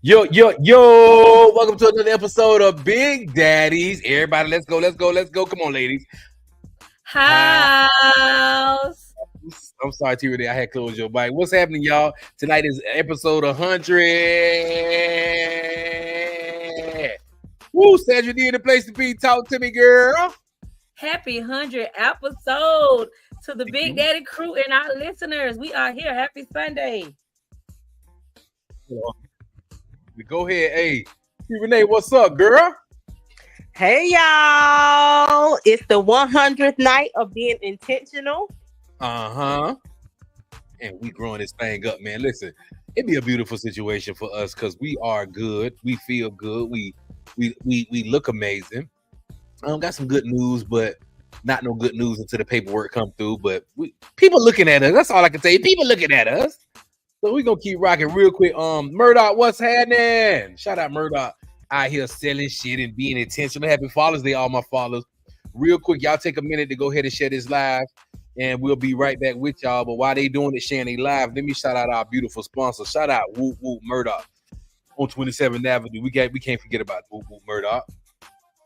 Yo, welcome to another episode of Big Daddies. Everybody, let's go. Come on, ladies. Hi. House. I'm sorry, T. I had closed your mic. What's happening, y'all? Tonight is episode 100. Woo, Sandra D in the place to be. Talk to me, girl. Happy 100 episode to the Thank Big you. Daddy crew and our listeners. We are here. Happy Sunday. Go ahead. Hey, T. Renee, what's up, girl? Hey y'all, it's the 100th night of being intentional. Uh-huh. And we growing this thing up, man. Listen, it'd be a beautiful situation for us because we are good. We feel good. We look amazing. Got some good news, but not no good news until the paperwork come through. But people looking at us. That's all I can tell you. People looking at us. So we're gonna keep rocking real quick. Murdoch, what's happening? Shout out Murdoch out here selling shit and being intentional. Happy Father's Day, all my fathers. Real quick, y'all take a minute to go ahead and share this live, and we'll be right back with y'all. But while they doing it, sharing it live, let me shout out our beautiful sponsor. Shout out Woo Woo Murdoch on 27th Avenue. We can't forget about Woo Woo Murdoch.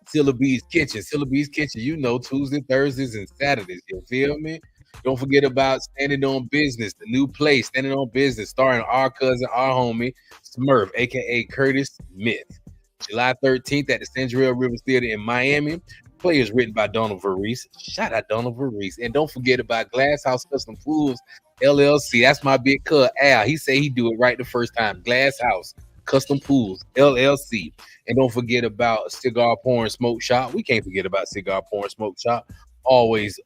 Silla B's Kitchen. Silla B's Kitchen, you know, Tuesday, Thursdays, and Saturdays. You feel me? Don't forget about Standing on Business, the new place, Standing on Business, starring our cousin, our homie, Smurf, a.k.a. Curtis Smith. July 13th at the Central Rivers Theater in Miami. Players written by Donald Verreese. Shout out Donald Verreese. And don't forget about Glass House Custom Foods, LLC. That's my big cuz, Al. He say he do it right the first time. Glass House Custom Foods, LLC. And don't forget about Cigar Porn Smoke Shop. We can't forget about Cigar Porn Smoke Shop. Always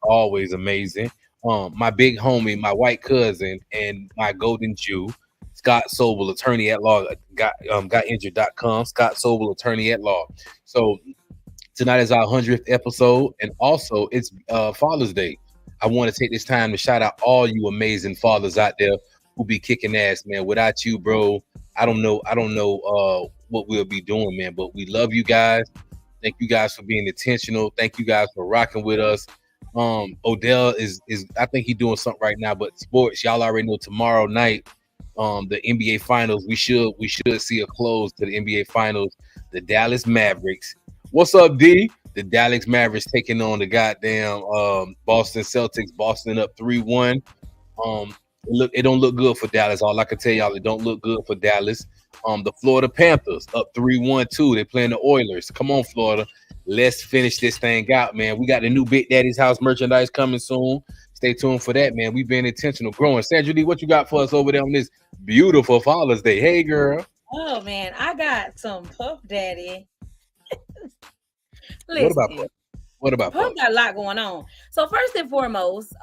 amazing. My big homie, my white cousin, and my golden Jew, Scott Sobel, attorney at law, gotinjured.com. Scott Sobel, attorney at law. So tonight is our 100th episode, and also it's Father's Day. I want to take this time to shout out all you amazing fathers out there who be kicking ass, man. Without you, bro, I don't know what we'll be doing, man. But we love you guys. Thank you guys for being intentional. Thank you guys for rocking with us. Odell is I think he's doing something right now, but sports, y'all already know tomorrow night, the NBA Finals, we should see a close to the NBA Finals. The Dallas Mavericks. What's up, D? The Dallas Mavericks taking on the goddamn Boston Celtics. Boston up 3-1. It don't look good for Dallas. All I can tell y'all, it don't look good for Dallas. The Florida Panthers up 3-1 too. They're playing the Oilers. Come on, Florida. Let's finish this thing out, man. We got the new Big Daddy's House merchandise coming soon. Stay tuned for that, man. We've been intentional growing. Sandra Lee, what you got for us over there on this beautiful Father's Day? Hey, girl. Oh, man. I got some Puff Daddy. Listen, What about Puff got a lot going on. So first and foremost,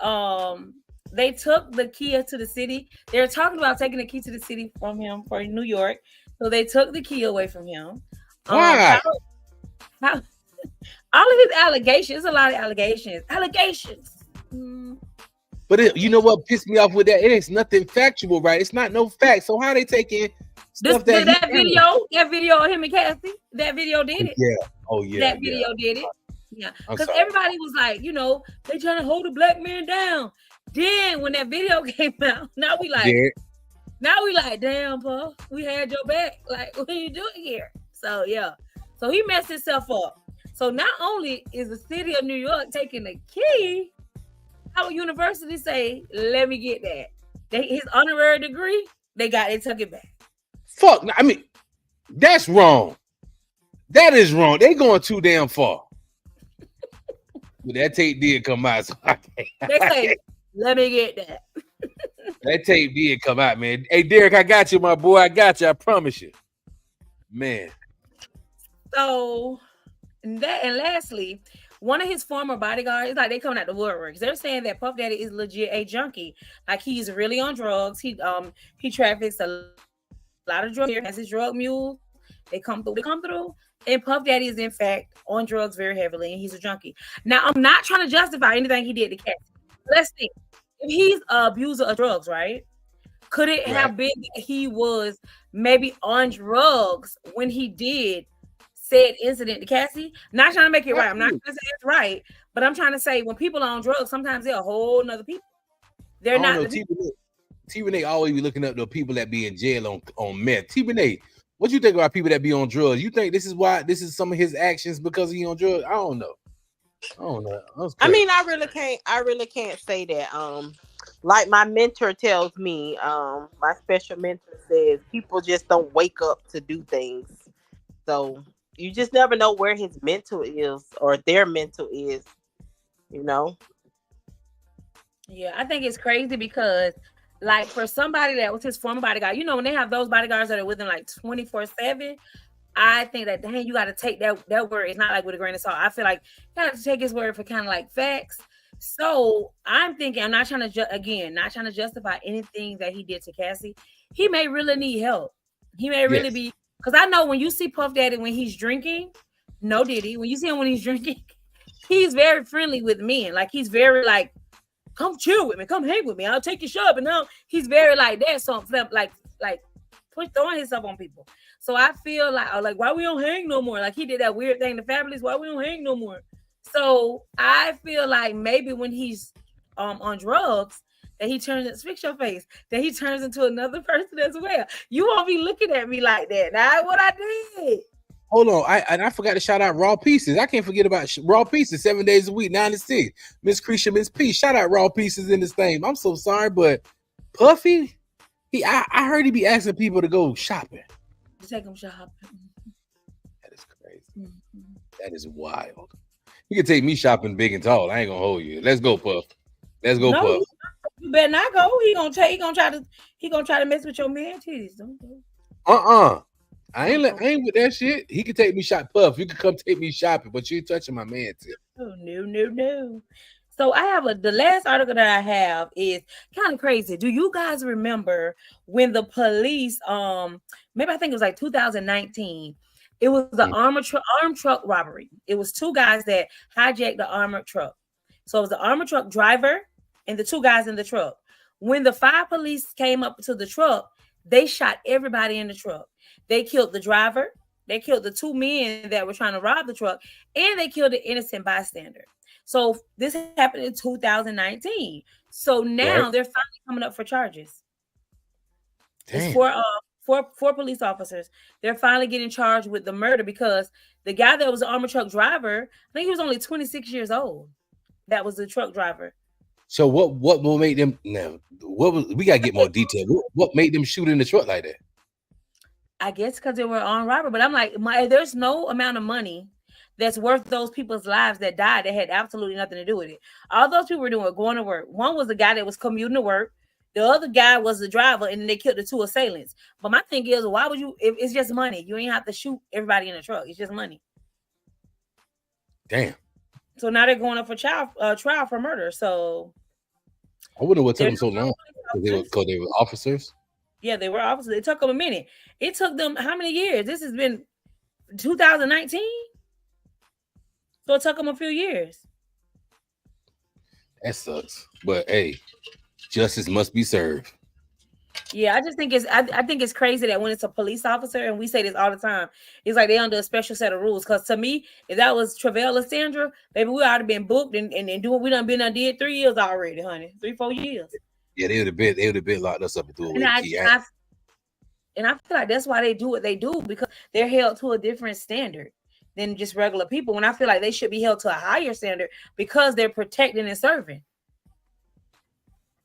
they took the key to the city. They're talking about taking the key to the city from him for New York. So they took the key away from him. Why? How all of his allegations, a lot of allegations. But you know what pissed me off with that? It is nothing factual, right? It's not no fact. So how they taking stuff that video of him and Cassie? That video did it. Yeah. Oh yeah. That video did it. Yeah. Because everybody was like, they trying to hold a black man down. Then when that video came out, now we like, damn, Paul, we had your back. Like, what are you doing here? So yeah. So he messed himself up. So not only is the city of New York taking the key, our university say, let me get that. His honorary degree, they took it back. Fuck, I mean, that's wrong. That is wrong. They going too damn far. But that tape did come out. So they say, let me get that. That tape did come out, man. Hey, Derek, I got you, my boy. I got you. I promise you. Man. So, and lastly, one of his former bodyguards, like they coming out the woodworks. They're saying that Puff Daddy is legit a junkie. Like he's really on drugs. He traffics a lot of drugs here, has his drug mule. They come through. And Puff Daddy is in fact on drugs very heavily, and he's a junkie. Now, I'm not trying to justify anything he did to Cassie. Let's think. If he's an abuser of drugs, right? Could it have been that he was maybe on drugs when he did said incident to Cassie? Not trying to make it right. I'm not trying to say it's right, but I'm trying to say when people are on drugs, sometimes they're a whole nother people. They're not. T. Renee always be looking up the people that be in jail on meth. T. Renee, What you think about people that be on drugs? You think this is why this is some of his actions because he on drugs? I don't know. I mean, I really can't say that. Like my mentor tells me, my special mentor says people just don't wake up to do things. So you just never know where his mental is or their mental is, you know. Yeah, I think it's crazy because, like, for somebody that was his former bodyguard, you know, when they have those bodyguards that are with him like 24/7, I think that, dang, you got to take that word. It's not like with a grain of salt. I feel like you got to take his word for kind of like facts. So I'm thinking, I'm not trying to not trying to justify anything that he did to Cassie. He may really need help. He may really be, because I know when you see Puff Daddy when he's drinking, no Diddy, when you see him when he's drinking, he's very friendly with men. Like he's very like, come chill with me, come hang with me, I'll take you shopping. Now he's very like that. So like throwing himself on people. So I feel like why we don't hang no more? Like he did that weird thing to Fabulous. Why we don't hang no more? So I feel like maybe when he's on drugs, that he turns, fix your face, that he turns into another person as well. You won't be looking at me like that. Now what I did. Hold on, I forgot to shout out Raw Pieces. I can't forget about Raw Pieces 7 days a week, 9 to 6. Miss Creature, Miss P. Shout out Raw Pieces in this thing. I'm so sorry, but Puffy, I heard he be asking people to go shopping. Take him shopping. That is crazy. Mm-hmm. That is wild. You can take me shopping big and tall. I ain't gonna hold you. Let's go, Puff. Let's go, Puff. You better not go. He gonna try to mess with your man titties. Don't go. I ain't with that shit. He can take me shop, Puff. You can come take me shopping, but you ain't touching my man tip. Oh no. So I have the last article that I have is kind of crazy. Do you guys remember when the police, maybe I think it was like 2019, it was the armed truck robbery. It was two guys that hijacked the armored truck. So it was the armored truck driver and the two guys in the truck. When the 5 police came up to the truck, they shot everybody in the truck. They killed the driver. They killed the 2 men that were trying to rob the truck, and they killed an innocent bystander. So this happened in 2019. So now they're finally coming up for charges. Damn. It's four police officers. They're finally getting charged with the murder because the guy that was the armored truck driver, I think he was only 26 years old. That was the truck driver. So what made them? Now, we gotta get more detail. What made them shoot in the truck like that? I guess because they were on robbery. But I'm like, there's no amount of money that's worth those people's lives that died that had absolutely nothing to do with it. All those people were doing going to work. One was the guy that was commuting to work. The other guy was the driver, and then they killed the 2 assailants. But my thing is, why would you? If it's just money, you ain't have to shoot everybody in the truck. It's just money. Damn. So now they're going up for trial for murder. So I wonder what took them so long. Because they were officers. Yeah, they were officers. It took them a minute. It took them how many years? This has been 2019. So it took them a few years. That sucks. But hey, justice must be served. Yeah, I just think I think it's crazy that when it's a police officer, and we say this all the time, it's like they under a special set of rules. Because to me, if that was Travell or Sandra, maybe we ought to been booked and do what we done did 3 years already, honey. 3-4 years. Yeah, they would have been locked us up and threw away the key. And I feel like that's why they do what they do, because they're held to a different standard than just regular people. When I feel like they should be held to a higher standard because they're protecting and serving.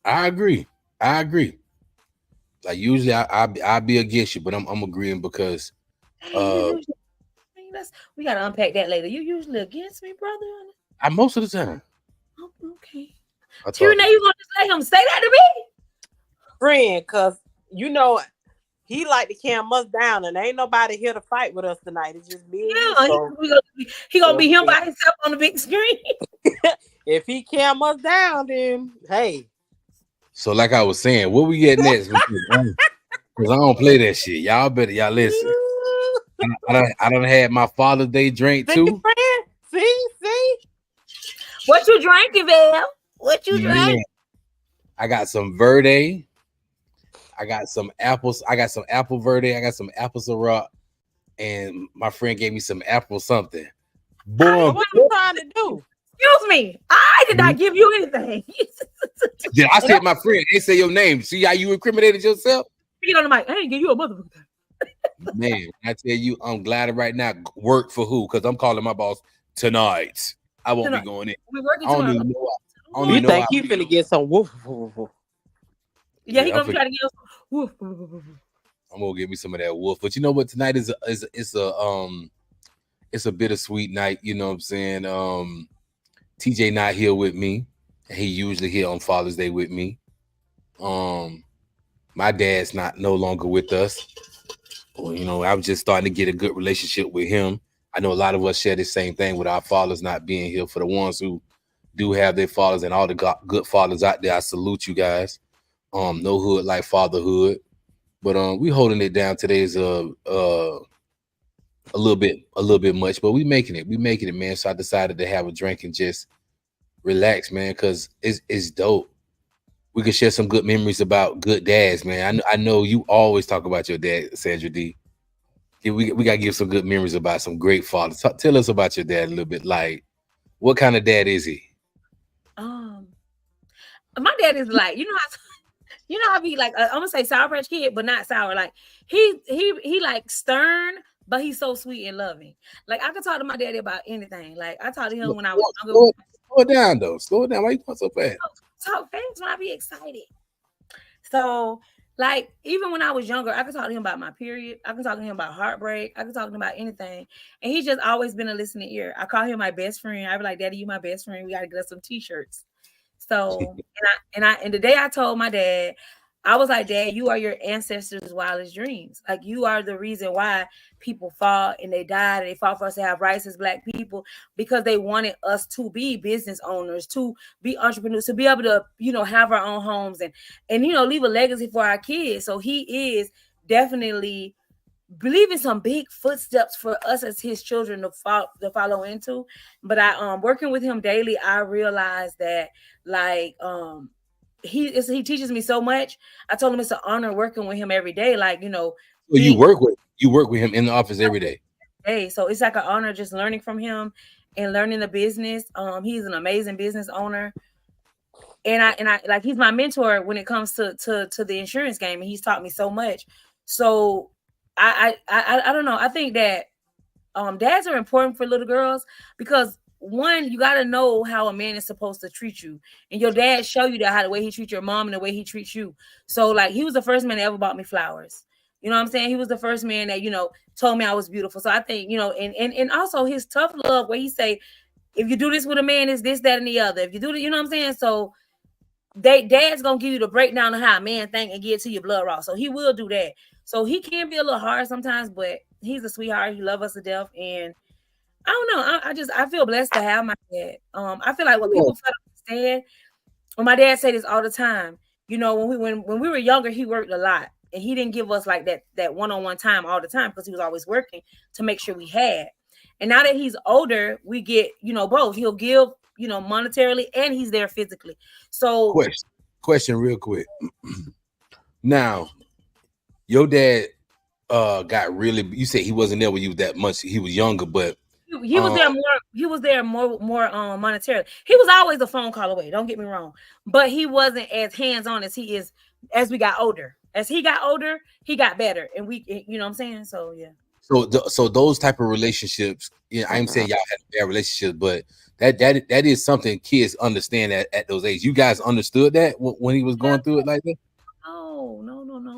I agree. Like usually I'll be against you, but I'm agreeing because we gotta unpack that later. You usually against me, brother? I most of the time. Oh, okay. Tyranny, you gonna just let him say that to me? Friend, cause you know he like to calm us down, and ain't nobody here to fight with us tonight. It's just me. Yeah, he gonna be him by himself on the big screen. If he calm us down, then hey. So like I was saying, what we get next? Because I don't play that shit. Y'all listen. I done had my Father's Day drink too. See? What you drinking, Val? What you drinking? I got some Verde. I got some apples. I got some apple Verde. I got some apple Ciroc. And my friend gave me some apple something. Boom. What are you trying to do? Excuse me. I did not give you anything. Yeah, I said my friend. They say your name. See how you incriminated yourself? Get on the mic. I ain't give you a motherfucker. Man, I tell you, I'm glad right now. Work for who? Because I'm calling my boss tonight. I won't be Tonight. going in. We're working I don't tomorrow. even know. I don't You even know. think you finna get some woof woof woof? Yeah, he Yeah, gonna try to get us. Woof, woof, woof, woof. I'm gonna give me some of that wolf. But you know what? Tonight it's a bittersweet night. You know what I'm saying? TJ not here with me. He usually here on Father's Day with me. My dad's not no longer with us. Well, you know, I was just starting to get a good relationship with him. I know a lot of us share the same thing with our fathers not being here. For the ones who do have their fathers and all the good fathers out there, I salute you guys. No hood like fatherhood, but we holding it down. Today's a little bit much, but we making it, man. So I decided to have a drink and just relax, man, because it's dope. We can share some good memories about good dads, man. I know you always talk about your dad, Sandra D. Yeah, we gotta give some good memories about some great fathers. Tell us about your dad a little bit. Like, what kind of dad is he? Um, my dad is like, you know how he like I'm gonna say sour patch kid, but not sour. Like he like stern, but he's so sweet and loving. Like I could talk to my daddy about anything. Like I talked to him when I was younger. Slow it down though. Slow it down. Why you going so fast? Talk fast when I be excited. So, like, even when I was younger, I could talk to him about my period. I could talk to him about heartbreak. I could talk to him about anything. And he's just always been a listening ear. I call him my best friend. I be like, Daddy, you my best friend. We gotta get us some t-shirts. So, and the day I told my dad, I was like, Dad, you are your ancestors' wildest dreams. Like you are the reason why people fought and they died and they fought for us to have rights as Black people because they wanted us to be business owners, to be entrepreneurs, to be able to, have our own homes and leave a legacy for our kids. So he is definitely believing some big footsteps for us as his children to follow into. But I working with him daily, I realized that like he teaches me so much. I told him it's an honor working with him every day. Like, So being you work with him in the office every day. day. So it's like an honor just learning from him and learning the business. He's an amazing business owner. And I like he's my mentor when it comes to the insurance game, and he's taught me so much. So I don't know. I think that dads are important for little girls because one, you got to know how a man is supposed to treat you, and your dad show you that how the way he treats your mom and the way he treats you. So like he was the first man that ever bought me flowers. You know what I'm saying? He was the first man that told me I was beautiful. So I think and also his tough love where he say, if you do this with a man, it's this, that, and the other. If you do it, you know what I'm saying? So dad's gonna give you the breakdown of how a man think and get to your blood raw. So he will do that. So he can be a little hard sometimes, but he's a sweetheart. He loves us to death, and I don't know. I feel blessed to have my dad. I feel like what people fail to understand. Well, my dad said this all the time. When we were younger, he worked a lot, and he didn't give us like that one-on-one time all the time because he was always working to make sure we had. And now that he's older, we get both. He'll give monetarily, and he's there physically. So Question real quick. Now, your dad got really, you said he wasn't there when you was that much. He was younger, but he was there more. He was there more monetarily. He was always a phone call away. Don't get me wrong, but he wasn't as hands on as he is as we got older. As he got older, he got better, and you know what I'm saying. So yeah. So those type of relationships, I'm saying y'all had a bad relationship, but that is something kids understand at those ages. You guys understood that when he was going through it like that? No.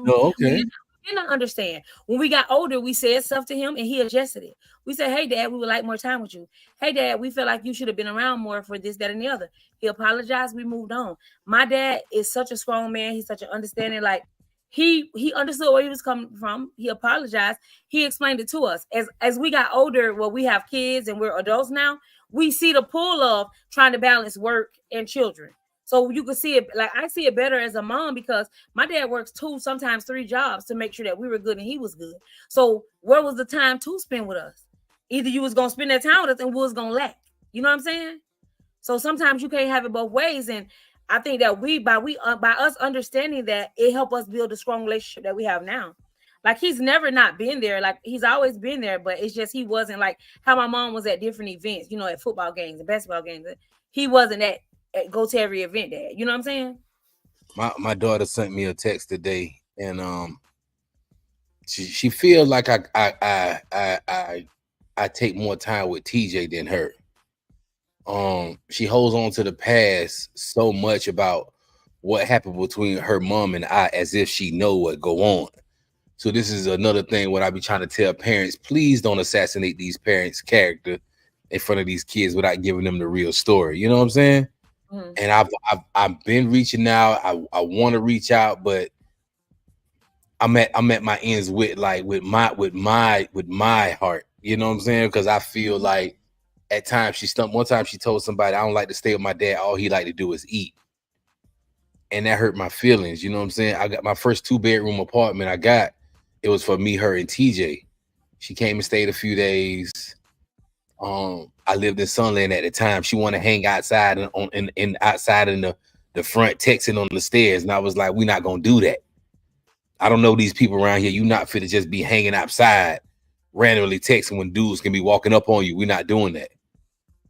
No, okay. We did not understand. When we got older, we said stuff to him and he adjusted it. We said, hey, Dad, we would like more time with you. Hey, Dad, we feel like you should have been around more for this, that, and the other. He apologized. We moved on. My dad is such a strong man. He's such an understanding. Like, he understood where he was coming from. He apologized. He explained it to us. As we got older, well, we have kids and we're adults now. We see the pull of trying to balance work and children. So you can see it, like I see it better as a mom because my dad works 2, sometimes 3 jobs to make sure that we were good and he was good. So where was the time to spend with us? Either you was gonna spend that time with us and we was gonna lack. You know what I'm saying? So sometimes you can't have it both ways. And I think that by us understanding that, it helped us build a strong relationship that we have now. Like he's never not been there. Like he's always been there, but it's just he wasn't like how my mom was at different events, at football games and basketball games. He wasn't at go to every event, Dad. You know what I'm saying? My daughter sent me a text today, and she feels like I take more time with TJ than her. She holds on to the past so much about what happened between her mom and I as if she know what go on. So this is another thing what I be trying to tell parents, please don't assassinate these parents' character in front of these kids without giving them the real story. You know what I'm saying? Mm-hmm. And I've been reaching out. I want to reach out, but I'm at my ends with my heart. You know what I'm saying? Because I feel like at times she stumped. One time she told somebody, I don't like to stay with my dad. All he like to do is eat. And that hurt my feelings. You know what I'm saying? I got my first 2-bedroom apartment it was for me, her, and TJ. She came and stayed a few days. I lived in Sunland at the time. She wanted to hang outside and outside in the front, texting on the stairs. And I was like, we're not gonna do that. I don't know these people around here. You not fit to just be hanging outside, randomly texting when dudes can be walking up on you. We're not doing that.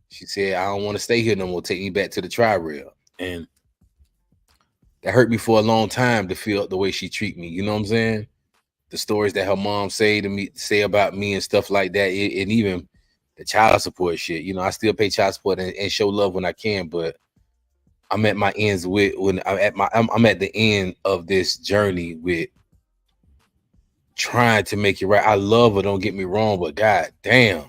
She said, I don't want to stay here no more. Take me back to the tri-rail. And that hurt me for a long time to feel the way she treat me. You know what I'm saying? The stories that her mom say about me and stuff like that. And even the child support shit. You know, I still pay child support and show love when I can, but I'm at my ends with I'm at the end of this journey with trying to make it right. I love her, don't get me wrong, but god damn.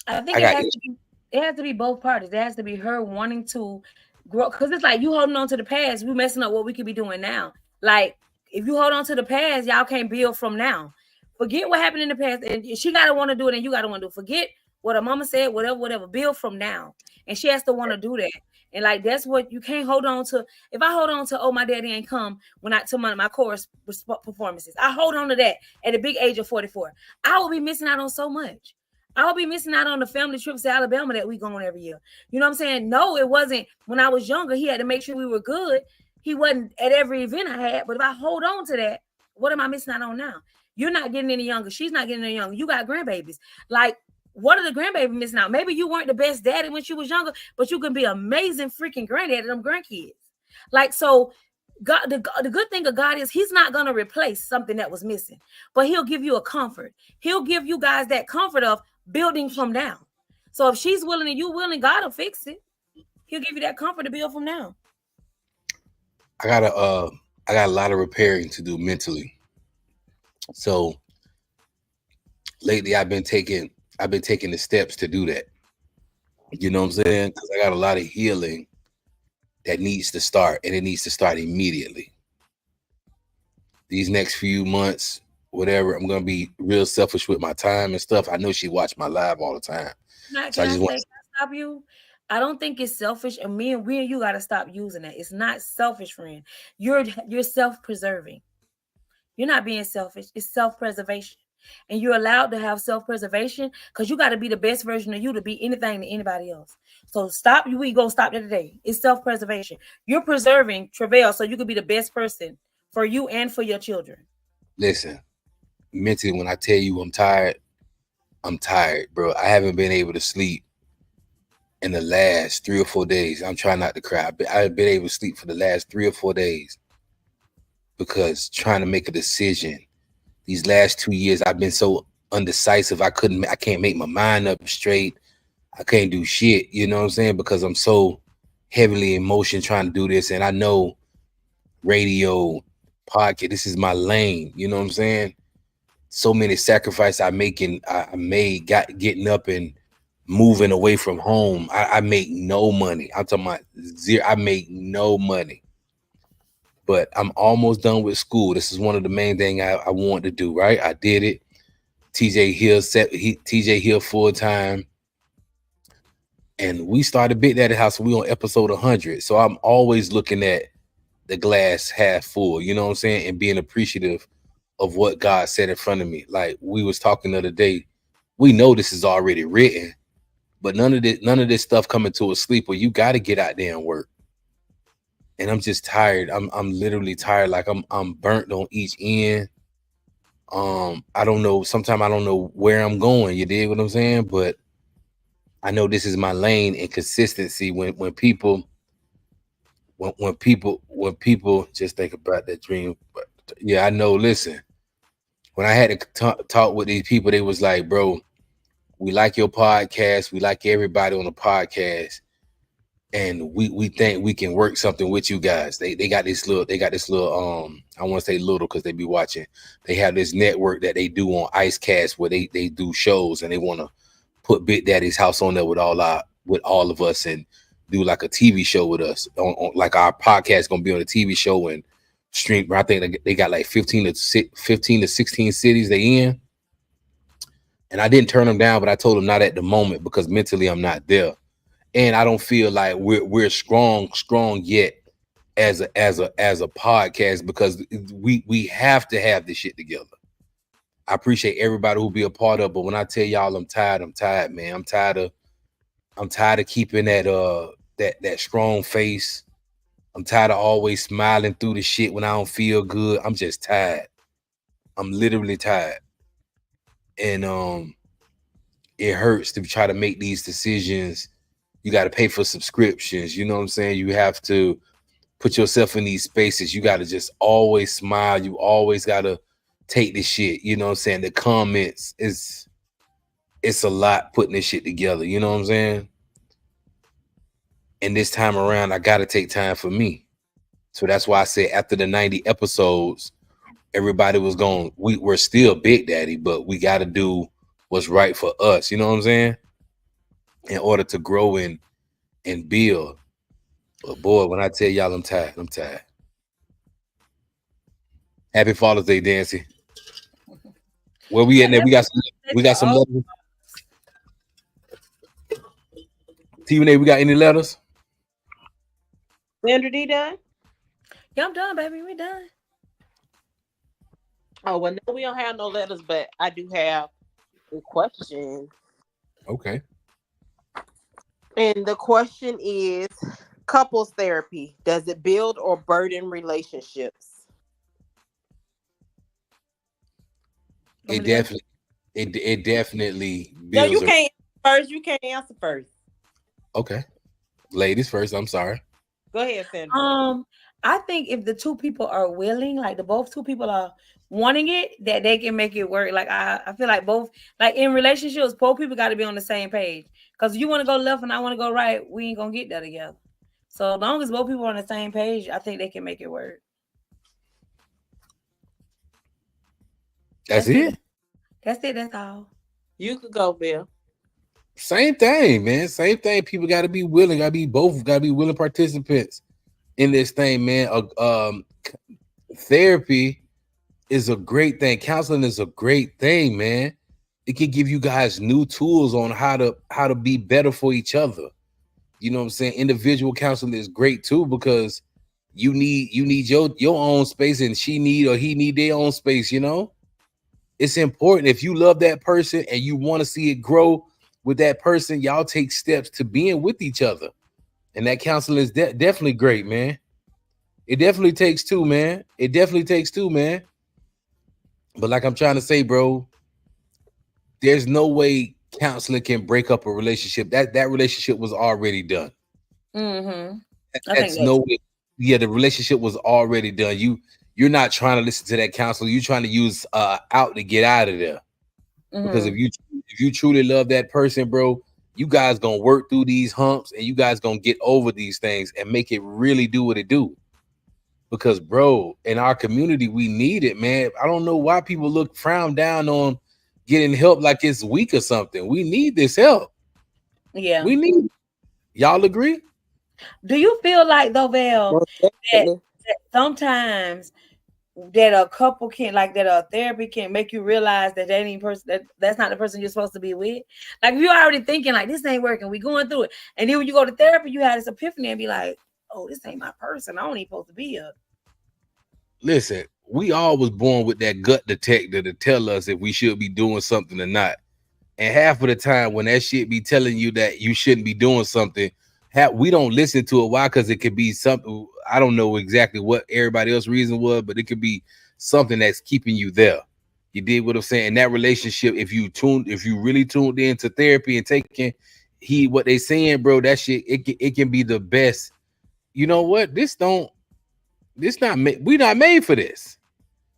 I think it has to be both parties. It has to be her wanting to grow, because it's like you holding on to the past, we messing up what we could be doing now. Like if you hold on to the past, y'all can't build from now. Forget what happened in the past, and she gotta want to do it, and you gotta want to do it. Forget what her mama said, whatever. Build from now, and she has to want to do that. And like that's what you can't hold on to. If I hold on to, oh, my daddy ain't come when I to my chorus performances, I hold on to that at a big age of 44. I will be missing out on so much. I'll be missing out on the family trips to Alabama that we go on every year. You know what I'm saying? No, it wasn't when I was younger. He had to make sure we were good. He wasn't at every event I had. But if I hold on to that, what am I missing out on now? You're not getting any younger. She's not getting any younger. You got grandbabies. Like, what are the grandbabies missing out? Maybe you weren't the best daddy when she was younger, but you can be amazing freaking granddaddy to them grandkids. Like, so God, the good thing of God is he's not going to replace something that was missing, but he'll give you a comfort. He'll give you guys that comfort of building from now. So if she's willing and you willing, God will fix it. He'll give you that comfort to build from now. I got a lot of repairing to do mentally. So lately I've been taking the steps to do that. You know what I'm saying? Because I got a lot of healing that needs to start, and it needs to start immediately. These next few months, whatever, I'm gonna be real selfish with my time and stuff. I know she watched my live all the time. Can I stop you? I don't think it's selfish, and we and you got to stop using that. It's not selfish, friend. You're self-preserving. You're not being selfish. It's self-preservation. And you're allowed to have self-preservation because you got to be the best version of you to be anything to anybody else. So stop. We gonna stop that today. It's self-preservation. You're preserving travail so you can be the best person for you and for your children. Listen, mentally, when I tell you I'm tired, bro. I haven't been able to sleep in the last 3 or 4 days. I'm trying not to cry. I've been able to sleep for the last 3 or 4 days because trying to make a decision. These last 2 years, I've been so undecisive. I can't make my mind up straight. I can't do shit. You know what I'm saying? Because I'm so heavily in motion trying to do this. And I know radio, podcast, this is my lane. You know what I'm saying? So many sacrifices I made getting up and moving away from home. I make no money. I'm talking about zero. I make no money. But I'm almost done with school. This is one of the main things I want to do, right? I did it. TJ Hill full time. And we started Big Daddy House. We on episode 100. So I'm always looking at the glass half full, you know what I'm saying? And being appreciative of what God said in front of me. Like we was talking the other day, we know this is already written, but none of this stuff coming to a sleep where you got to get out there and work. And I'm just tired. I'm literally tired. Like I'm burnt on each end. I don't know. Sometimes I don't know where I'm going. You dig what I'm saying? But I know this is my lane and consistency. When people just think about that dream. But yeah, I know. Listen, when I had to talk with these people, they was like, bro, we like your podcast. We like everybody on the podcast. And we think we can work something with you guys. They got this little, I want to say little because they be watching. They have this network that they do on IceCast where they do shows and they want to put Big Daddy's house on there with all of us and do like a TV show with us. On like our podcast gonna be on a TV show and stream. I think they got like 15 to 16 cities they in. And I didn't turn them down, but I told them not at the moment because mentally I'm not there. And I don't feel like we're strong yet as a podcast because we have to have this shit together. I appreciate everybody who be a part of, but when I tell y'all I'm tired, man. I'm tired of keeping that strong face. I'm tired of always smiling through the shit when I don't feel good. I'm just tired. I'm literally tired. And it hurts to try to make these decisions. You got to pay for subscriptions. You know what I'm saying? You have to put yourself in these spaces. You got to just always smile. You always got to take this shit. You know what I'm saying? The comments it's a lot putting this shit together. You know what I'm saying? And this time around, I got to take time for me. So that's why I said after the 90 episodes, everybody was going, we're still Big Daddy, but we got to do what's right for us. You know what I'm saying? In order to grow and build. But boy, when I tell y'all I'm tired. Happy Father's Day, Dancy. Where we at there? We got some letters. T-Renee, we got any letters? Sandra D done? Yeah, I'm done, baby. We done. Oh, well, no, we don't have no letters, but I do have a question. Okay. And the question is, couples therapy, does it build or burden relationships? It definitely builds. No, you can't first. You can't answer first. Okay. Ladies first, I'm sorry. Go ahead, Sandra. I think if the two people are willing, like both two people are wanting it, that they can make it work. Like I feel like both, like in relationships, both people got to be on the same page. Because you want to go left and I want to go right, we ain't gonna get there together. So as long as both people are on the same page, I think they can make it work. That's it. That's all. You could go, Bill. Same thing, man. Same thing. People got to be willing. Got to be willing participants in this thing, man. Therapy is a great thing. Counseling is a great thing, man. It can give you guys new tools on how to be better for each other. You know what I'm saying? Individual counseling is great too because you need your own space and she need or he need their own space, you know? It's important. If you love that person and you want to see it grow with that person, y'all take steps to being with each other. And that counseling is definitely great, man. It definitely takes two, man. But like I'm trying to say, bro, there's no way counseling can break up a relationship. That relationship was already done. Mm-hmm. That's no way. Yeah, the relationship was already done. You're not trying to listen to that counselor. You're trying to use out to get out of there. Mm-hmm. Because if you truly love that person, bro, you guys gonna work through these humps and you guys gonna get over these things and make it really do what it do. Because, bro, in our community, we need it, man. I don't know why people frown down on getting help like it's weak or something. We need this help. Yeah. We need it. Y'all agree? Do you feel like, though, Val, that sometimes that a couple can, like that a therapy can make you realize that ain't person that's not the person you're supposed to be with? Like if you're already thinking like this ain't working, we going through it. And then when you go to therapy, you have this epiphany and be like, oh, this ain't my person. I don't even supposed to be here. Listen, we all was born with that gut detector to tell us if we should be doing something or not. And half of the time when that shit be telling you that you shouldn't be doing something, we don't listen to it. Why? Because it could be something, I don't know exactly what everybody else's reason was, but it could be something that's keeping you there. You did what I'm saying? In that relationship, if you really tuned into therapy and taking heed what they saying, bro, that shit, it can be the best. You know what? We not made for this.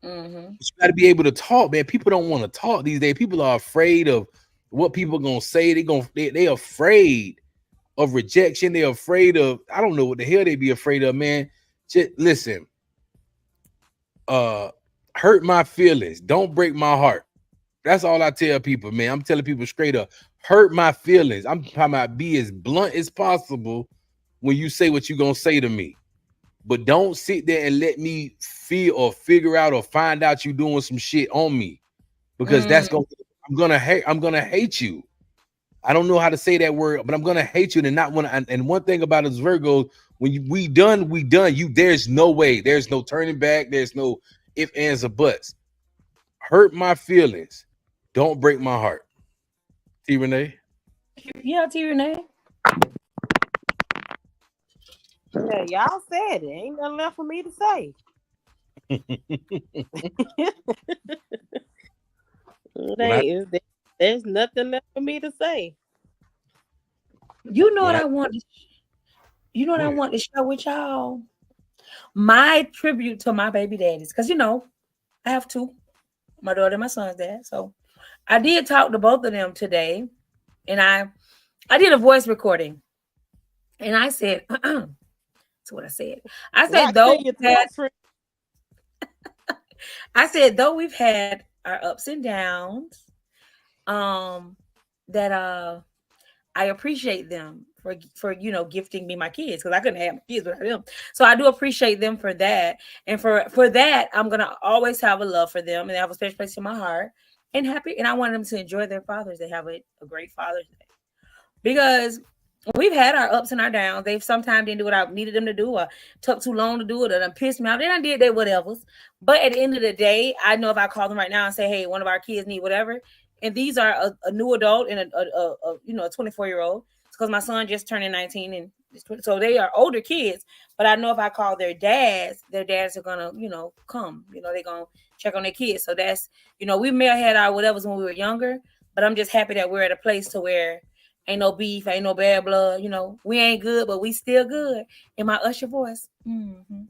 Mm-hmm. You got to be able to talk, man. People don't want to talk these days. People are afraid of what people are gonna say. They afraid of rejection. They're afraid of, I don't know what the hell they be afraid of, man. Just listen, hurt my feelings. Don't break my heart. That's all I tell people, man. I'm telling people straight up, hurt my feelings. I'm talking about be as blunt as possible when you say what you're gonna say to me. But don't sit there and let me feel or figure out or find out you doing some shit on me. Because that's gonna I'm gonna hate you. I don't know how to say that word, but I'm gonna hate you. And not when and one thing about us Virgos, when we done. You there's no way, there's no turning back, there's no if, ands, or buts. Hurt my feelings. Don't break my heart. T Renee. Yeah, T Renee. Yeah, y'all said it. Ain't nothing left for me to say. There's nothing left for me to say. You know what I want to, you know what I want to share with y'all? My tribute to my baby daddies. Because I have two. My daughter and my son's dad. So I did talk to both of them today. And I did a voice recording. And I said, that's what I said. I said, though we've had our ups and downs, that I appreciate them for gifting me my kids, because I couldn't have my kids without them. So I do appreciate them for that. And for that, I'm gonna always have a love for them, and they have a special place in my heart. And I want them to enjoy their fathers. They have a great Father's Day, because we've had our ups and our downs. They've sometimes didn't do what I needed them to do, or took too long to do it, or done pissed me off. They done did their whatevers. But at the end of the day, I know if I call them right now and say, hey, one of our kids need whatever, and these are a new adult and a 24-year-old, because my son just turned 19, and so they are older kids. But I know if I call their dads are gonna come. They're gonna check on their kids. So that's we may have had our whatevers when we were younger, but I'm just happy that we're at a place to where ain't no beef, ain't no bad blood. We ain't good, but we still good. In my Usher voice. Mm-hmm.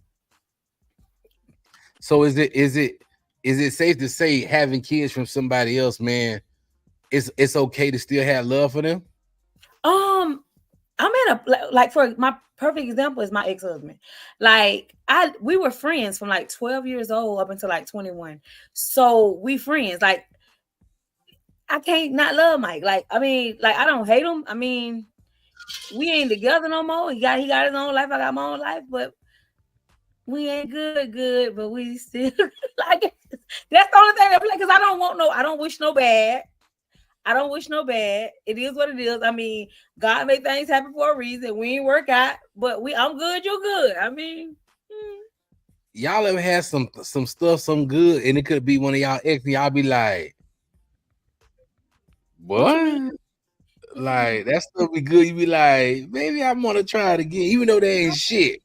So is it safe to say having kids from somebody else, man, it's okay to still have love for them? I'm at for my perfect example is my ex-husband. We were friends from 12 years old up until 21. So we friends. I can't not love Mike. I don't hate him. I mean, we ain't together no more. He got his own life. I got my own life, but we ain't good, but we still that's the only thing I play, because I don't wish no bad. I don't wish no bad. It is what it is. I mean, God made things happen for a reason. We ain't work out, but I'm good, you're good. I mean, y'all ever had some stuff, some good, and it could be one of y'all ex, and y'all be like, what? Like, that stuff be good. You be like, maybe I want to try it again, even though they ain't shit.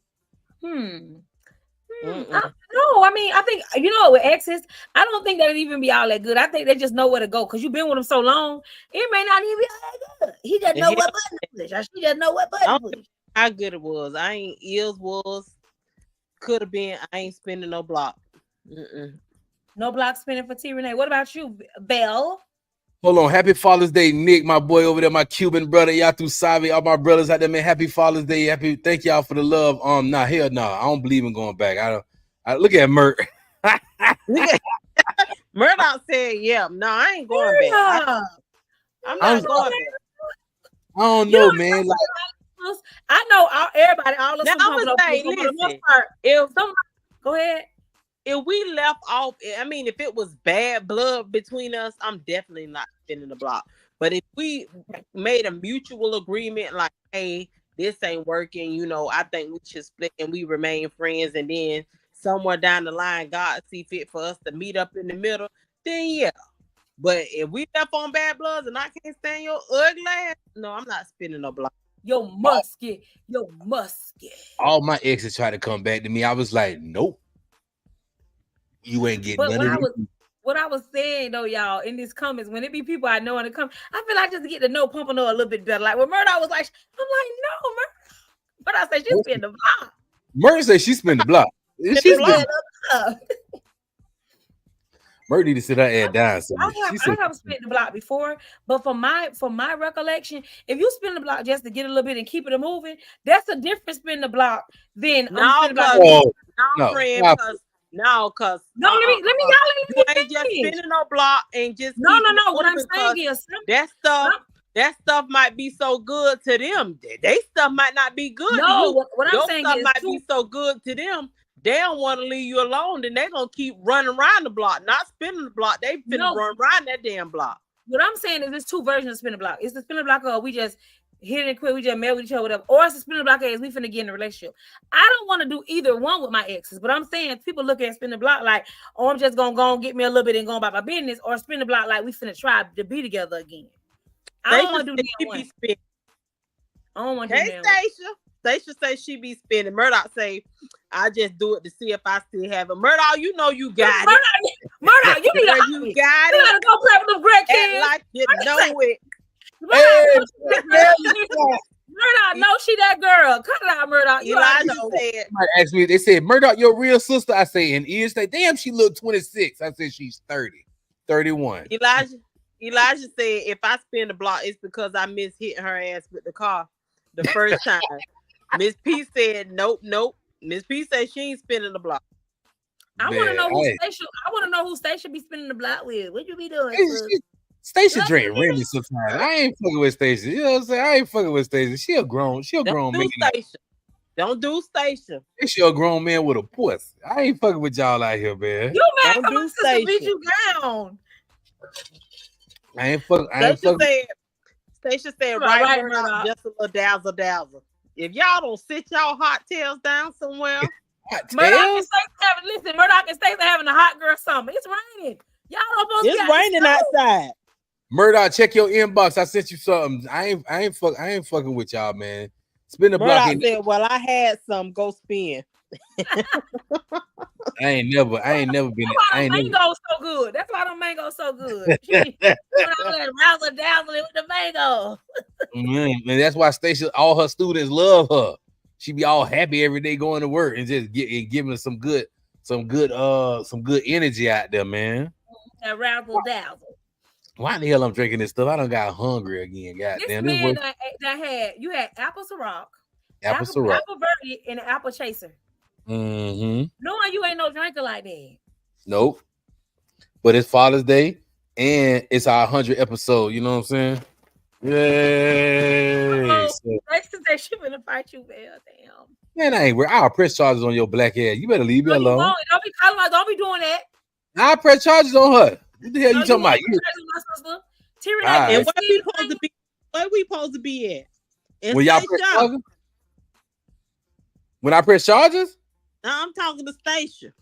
No, I mean, I think with exes, I don't think that'd even be all that good. I think they just know where to go, because you've been with them so long. It may not even be all that good. He just know what button to push. She just know what button to push. How good it was. I ain't could have been. I ain't spending no block. No block spinning for T Renee. What about you, Belle? Hold on. Happy Father's Day, Nick, my boy over there, my Cuban brother. Yatu Savi, all my brothers out there, man. Happy Father's Day. Thank y'all for the love. Hell no. I don't believe in going back. I look at Mert. Murdoch said, yeah. No, I ain't going back. I'm not going back. I don't know, man. I know everybody, all of them. Now, I'm going to say, listen, go ahead. If we left off, I mean, if it was bad blood between us, I'm definitely not spinning the block. But if we made a mutual agreement, like, hey, this ain't working, I think we should split and we remain friends, and then somewhere down the line, God see fit for us to meet up in the middle, then yeah. But if we left on bad bloods and I can't stand your ugly ass, no, I'm not spinning no block. Your musket. All my exes tried to come back to me. I was like, nope. You ain't getting none of it. What I was saying though, y'all, in these comments, when it be people I know in the comments, I feel like just to get to know Pompano a little bit better. Like when Murdoch was like, I'm like, no, Murdoch. But I said she spin the block. Murdoch said she spin the block. Murder need to sit her ass down. So I have spent the block before, but from my recollection, if you spin the block just to get a little bit and keep it moving, that's a different spin the block than spin the block. No, let me y'all you ain't just spinning no block and just no. What I'm saying is that stuff might be so good to them. They stuff might not be good to you. What I'm saying is might be so good to them. They don't want to leave you alone, then they're gonna keep running around the block, not spinning the block. They finna run around that damn block. What I'm saying is there's two versions of spinning block. It's the spinning block of we just hit it and quit, we just met with each other, whatever. Or it's the spinning block as we finna get in a relationship. I don't want to do either one with my exes, but I'm saying people look at spinning block like, oh, I'm just gonna go and get me a little bit and go about my business, or spinning block like we finna try to be together again. I don't want to do the one. I don't want to do that. Stacia say she be spinning. Murdoch say, I just do it to see if I still have it. Murdoch, you know you got it. Murdoch, you need to you got it. You gotta go play with them great kids. Like you know it. Murdoch, no, she that girl. Cut it out, Murdoch. Elijah said, they said, Murdoch, your real sister. I say, and Ian say, damn, she look 26. I said, she's 30, 31. Elijah said, if I spin the block, it's because I miss hitting her ass with the car the first time. Miss P said, nope. Miss P said she ain't spinning the block. I want to know who Stacia be spinning the block with. What you be doing? Stacia drink really sometimes. I ain't fucking with Stacia. You know what I'm saying? I ain't fucking with Stacia. She a grown man. Don't do Stacia. She a grown man with a puss. I ain't fucking with y'all out here, man. You mad because my sister beat you down. I ain't fucking. Stacia said, right, Murdoch, just a little dazzle. If y'all don't sit y'all hot tails down somewhere, Murdoch and Stacia having a hot girl summer. It's raining. Y'all don't it's raining outside. Murdoch, check your inbox. I sent you something. I ain't fucking with y'all, man. Spin the block. Murdoch said, well, I had some. Go spin. I ain't never been. Mango's so good. That's why the mango's so good. Razzle dazzle with the mango. And that's why Stacia, all her students love her. She be all happy every day going to work and just giving some good energy out there, man. That razzle dazzle. Why the hell I'm drinking this stuff? I done got hungry again. Goddamn. This man you had apple Ciroc, apple Verde, and an apple chaser. Mm-hmm. Knowing you ain't no drinker like that. Nope. But it's Father's Day and it's our 100th episode. You know what I'm saying? Yay! She finna fight you, man. Damn. Man, I ain't worried. I'll press charges on your black ass. You better leave me alone. Don't be doing that. I'll press charges on her. What the hell you talking about? And where we supposed to be at? When y'all press charges? When I press charges? No, I'm talking to Stacia.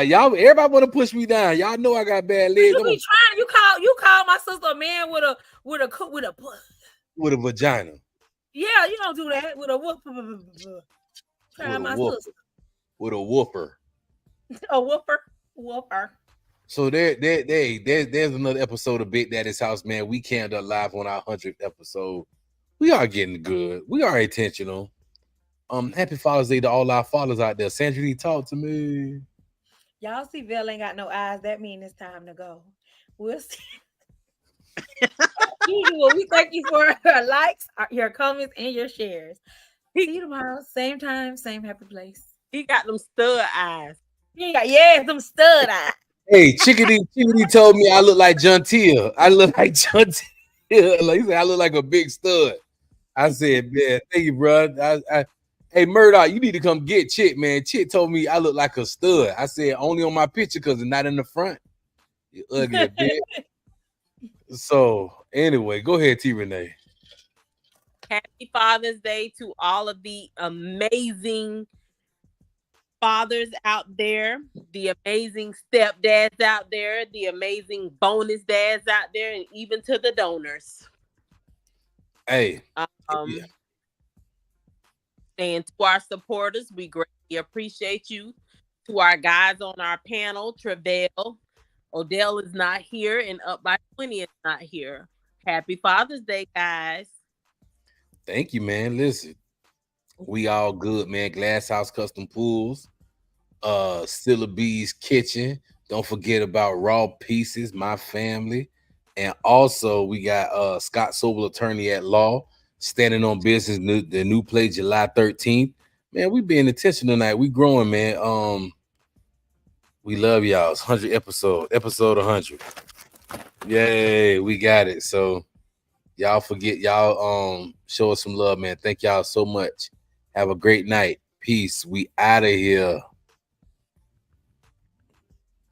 Y'all, everybody want to push me down. Y'all know I got bad legs. You be trying. You call my sister a man with a vagina. Yeah, you don't do that with a whooper. Try my sister with a whooper. A whooper. So there's another episode of Big Daddy's House, man. We came up live on our 100th episode. We are getting good. We are intentional. Happy Father's Day to all our fathers out there. Sandra, talk to me. Y'all see Vel ain't got no eyes. That means it's time to go. We'll see. We thank you for your likes, your comments, and your shares. See you tomorrow. Same time, same happy place. He got them stud eyes. Them stud eyes. Hey, Chickadee told me I look like John Teal. I look like John Teal. Like, he said I look like a big stud. I said, man, thank you, bro. Hey, Murdoch, you need to come get Chick, man. Chick told me I look like a stud. I said, only on my picture because it's not in the front. You ugly bitch. So, anyway, go ahead, T. Renee. Happy Father's Day to all of the amazing fathers out there, the amazing stepdads out there, the amazing bonus dads out there, and even to the donors. Hey. And to our supporters, we greatly appreciate you. To our guys on our panel, Travell, Odell is not here, and Up by 20 is not here. Happy Father's Day, guys. Thank you, man. Listen, We all good, man. Glass House Custom Pools, Stilla B's Kitchen. Don't forget about Raw Pieces, my family. And also we got Scott Sobel, attorney at law, standing on business. The new play July 13th. Man, we being intentional tonight. We growing, man. We love y'all. It's 100 episode 100. Yay, we got it. So y'all show us some love, man. Thank y'all so much. Have a great night. Peace. We out of here.